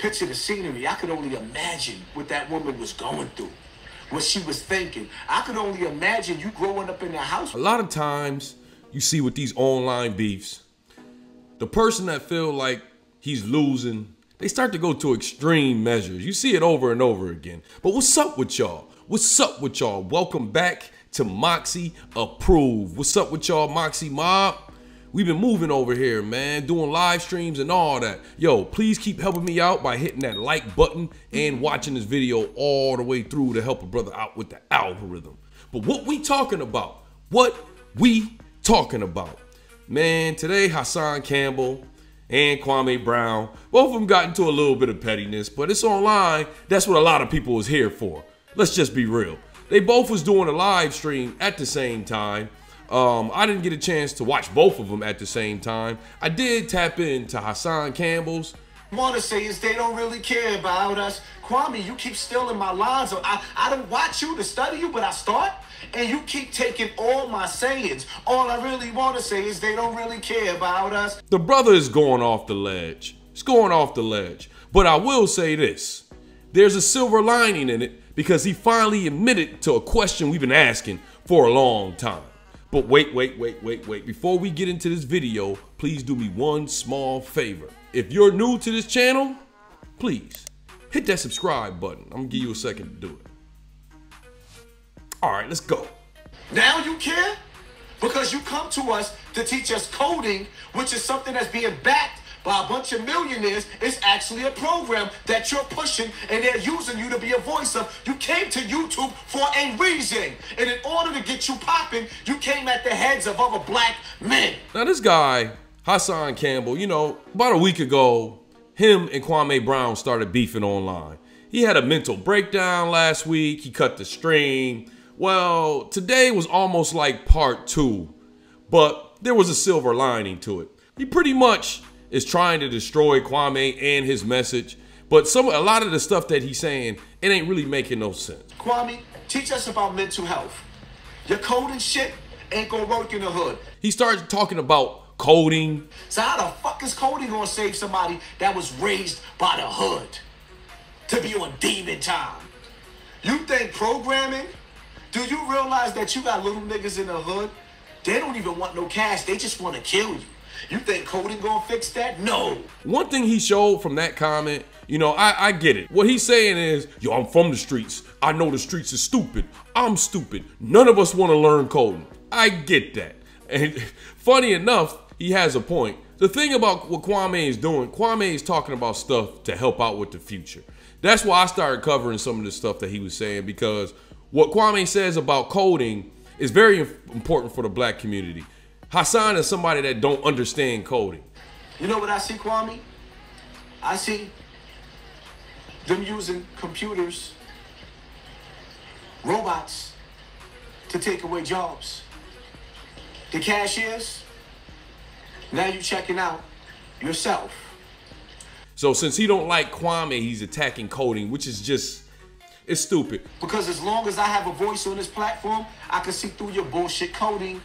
picture the scenery. I could only imagine what that woman was going through, what she was thinking. I could only imagine you growing up in that house. A lot of times you see with these online beefs, the person that feel like he's losing, they start to go to extreme measures. You see it over and over again. But what's up with y'all? What's up with y'all? Welcome back to Moxy Approved. What's up with y'all, Moxy Mob? We've been moving over here, man, doing live streams and all that. Yo, please keep helping me out by hitting that like button and watching this video all the way through to help a brother out with the algorithm. But what we talking about? What we talking about? Man, today Hassan Campbell and Kwame Brown, both of them got into a little bit of pettiness, but it's online. That's what a lot of people is here for. Let's just be real. They both was doing a live stream at the same time. I didn't get a chance to watch both of them at the same time. I did tap into Hassan Campbell's. Want to say is they don't really care about us. Kwame, you keep stealing my lines. I don't watch you to study you, but I start, and you keep taking all my sayings. All I really want to say is they don't really care about us. The brother is going off the ledge. It's going off the ledge. But I will say this. There's a silver lining in it because he finally admitted to a question we've been asking for a long time. But wait. Before we get into this video, please do me one small favor. If you're new to this channel, please hit that subscribe button. I'm gonna give you a second to do it. All right, let's go. Now you care? Because you come to us to teach us coding, which is something that's being backed by a bunch of millionaires. It's actually a program that you're pushing and they're using you to be a voice of. You came to YouTube for a reason. And in order to get you popping, you came at the heads of other black men. Now this guy, Hassan Campbell, you know, about a week ago, him and Kwame Brown started beefing online. He had a mental breakdown last week. He cut the stream. Well, today was almost like part 2, but there was a silver lining to it. He pretty much is trying to destroy Kwame and his message, but a lot of the stuff that he's saying, it ain't really making no sense. Kwame, teach us about mental health. Your coding shit ain't gonna work in the hood. He started talking about coding. So how the fuck is coding gonna save somebody that was raised by the hood to be on demon time? You think programming? Do you realize that you got little niggas in the hood? They don't even want no cash, they just wanna kill you. You think coding gonna fix that? No. One thing he showed from that comment, you know, I get it. What he's saying is, yo, I'm from the streets. I know the streets is stupid. I'm stupid. None of us want to learn coding. I get that. And funny enough, he has a point. The thing about what Kwame is doing, Kwame is talking about stuff to help out with the future. That's why I started covering some of the stuff that he was saying, because what Kwame says about coding is very important for the black community. Hassan is somebody that don't understand coding. You know what I see, Kwame? I see them using computers, robots, to take away jobs. The cashiers, now you checking out yourself. So since he don't like Kwame, he's attacking coding, which is just, it's stupid. Because as long as I have a voice on this platform, I can see through your bullshit coding.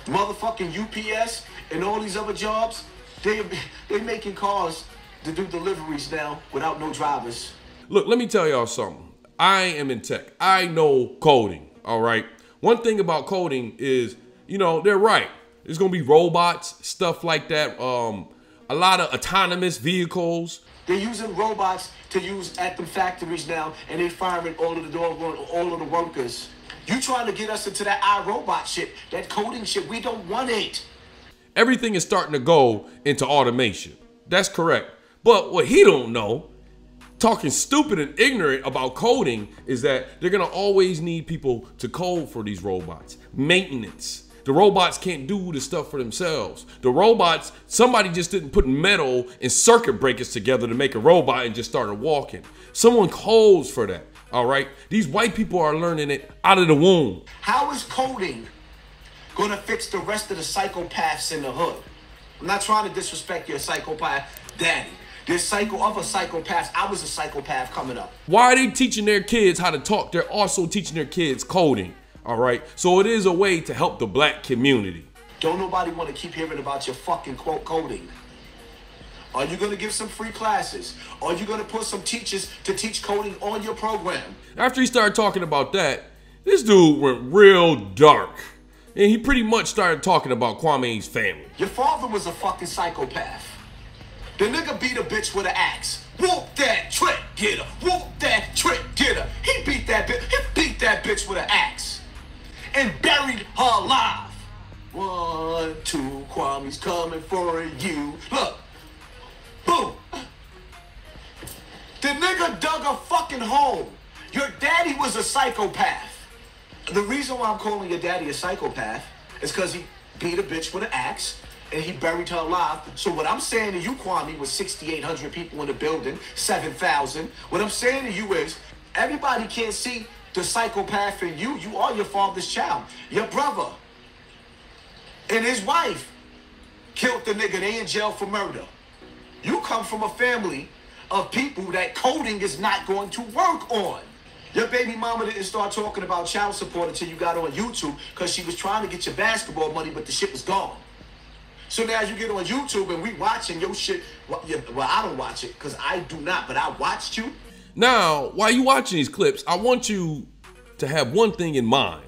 Motherfucking UPS and all these other jobs, they making cars to do deliveries now without no drivers. Look, let me tell y'all something. I am in tech. I know coding, all right? One thing about coding is, you know, they're right. There's gonna be robots, stuff like that. A lot of autonomous vehicles. They're using robots to use at the factories now, and they're firing all of the workers. You trying to get us into that iRobot shit, that coding shit. We don't want it. Everything is starting to go into automation. That's correct. But what he don't know, talking stupid and ignorant about coding, is that they're gonna always need people to code for these robots. Maintenance. The robots can't do the stuff for themselves. The robots, somebody just didn't put metal and circuit breakers together to make a robot and just started walking. Someone codes for that, all right? These white people are learning it out of the womb. How is coding gonna fix the rest of the psychopaths in the hood? I'm not trying to disrespect your psychopath daddy. There's other psychopaths. I was a psychopath coming up. Why are they teaching their kids how to talk? They're also teaching their kids coding. All right, so it is a way to help the black community. Don't nobody want to keep hearing about your fucking quote coding. Are you going to give some free classes? Are you going to put some teachers to teach coding on your program? After he started talking about that, this dude went real dark. And he pretty much started talking about Kwame's family. Your father was a fucking psychopath. The nigga beat a bitch with an axe. Whoop that trick, get her. Whoop that trick, get her. He beat that bitch with an axe. And buried her alive. 1, 2, Kwame's coming for you. Look. Boom. The nigga dug a fucking hole. Your daddy was a psychopath. The reason why I'm calling your daddy a psychopath is because he beat a bitch with an axe and he buried her alive. So what I'm saying to you, Kwame, with 6,800 people in the building, 7,000, what I'm saying to you is everybody can't see the psychopath in you. You are your father's child. Your brother and his wife killed the nigga. They in jail for murder. You come from a family of people that coding is not going to work on. Your baby mama didn't start talking about child support until you got on YouTube because she was trying to get your basketball money, but the shit was gone. So now as you get on YouTube and we watching your shit, well, I don't watch it because I do not, but I watched you. Now, while you watching these clips, I want you to have one thing in mind.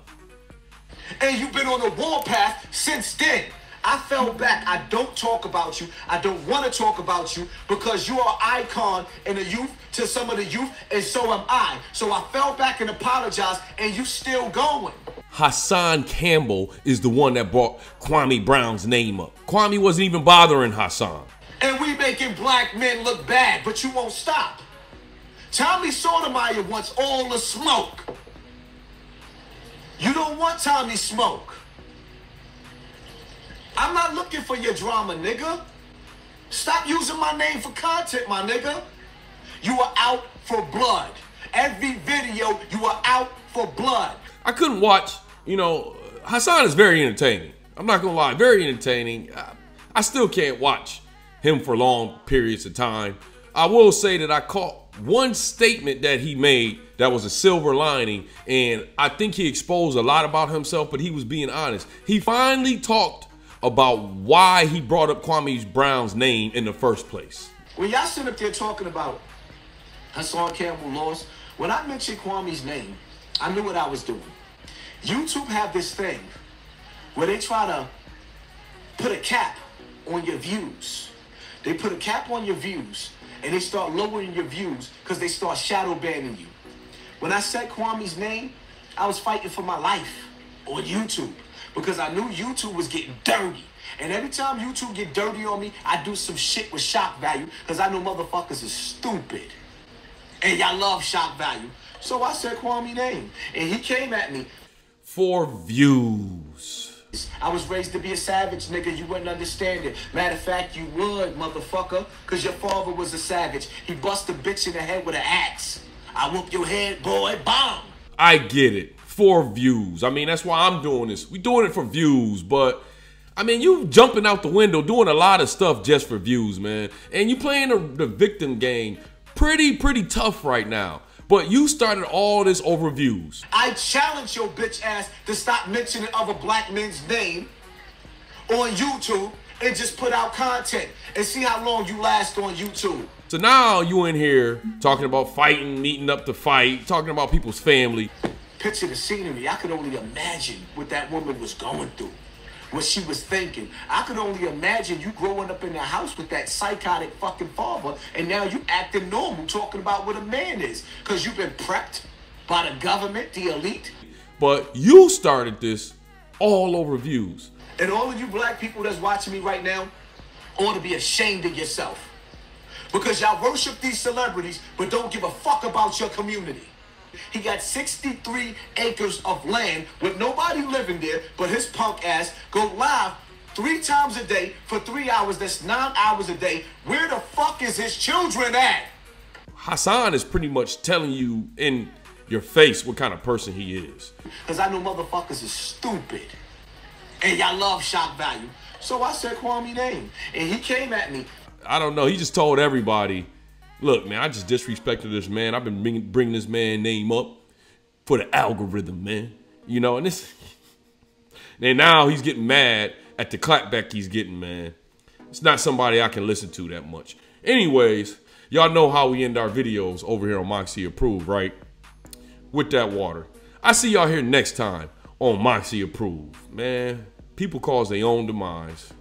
And you've been on the warpath since then. I fell back. I don't talk about you. I don't want to talk about you because you are an icon in the youth to some of the youth, and so am I. So I fell back and apologized, and you still going. Hassan Campbell is the one that brought Kwame Brown's name up. Kwame wasn't even bothering Hassan. And we making black men look bad, but you won't stop. Tommy Sotomayor wants all the smoke. You don't want Tommy smoke. I'm not looking for your drama, nigga. Stop using my name for content, my nigga. You are out for blood. Every video, you are out for blood. I couldn't watch, Hassan is very entertaining. I'm not gonna lie, very entertaining. I still can't watch him for long periods of time. I will say that I caught one statement that he made that was a silver lining, and I think he exposed a lot about himself, but he was being honest. He finally talked about why he brought up Kwame Brown's name in the first place. When y'all sit up there talking about Hassan Campbell lost, when I mentioned Kwame's name, I knew what I was doing. YouTube have this thing where they try to put a cap on your views. They put a cap on your views and they start lowering your views because they start shadow banning you. When I said Kwame's name, I was fighting for my life on YouTube, because I knew YouTube was getting dirty. And every time YouTube get dirty on me, I do some shit with shock value because I know motherfuckers is stupid. And y'all love shock value. So I said Kwame's name. And he came at me. For views. I was raised to be a savage, nigga. You wouldn't understand it. Matter of fact, you would, motherfucker. Because your father was a savage. He bust a bitch in the head with an axe. I whoop your head, boy, bomb. I get it. For views. I mean, that's why I'm doing this. We doing it for views, but I mean, you jumping out the window doing a lot of stuff just for views, man. And you playing the victim game pretty tough right now. But you started all this over views. I challenge your bitch ass to stop mentioning other black men's name on YouTube and just put out content and see how long you last on YouTube. So now you in here talking about fighting, meeting up to fight, talking about people's family. Picture the scenery. I could only imagine what that woman was going through, what she was thinking. I could only imagine you growing up in the house with that psychotic fucking father, and now you acting normal, talking about what a man is, because you've been prepped by the government, the elite. But you started this all over views. And all of you black people that's watching me right now ought to be ashamed of yourself, because y'all worship these celebrities but don't give a fuck about your community. He got 63 acres of land with nobody living there but his punk ass go live 3 times a day for 3 hours. That's 9 hours a day. Where the fuck is his children at? Hassan is pretty much telling you in your face what kind of person he is. Because I know motherfuckers is stupid. And y'all love shock value. So I said Kwame's name. And he came at me. I don't know. He just told everybody, look, man, I just disrespected this man. I've been bringing this man's name up for the algorithm, man. And this. And now he's getting mad at the clapback he's getting, man. It's not somebody I can listen to that much. Anyways, y'all know how we end our videos over here on Moxy Approved, right? With that water. I see y'all here next time on Moxy Approved. Man, people cause their own demise.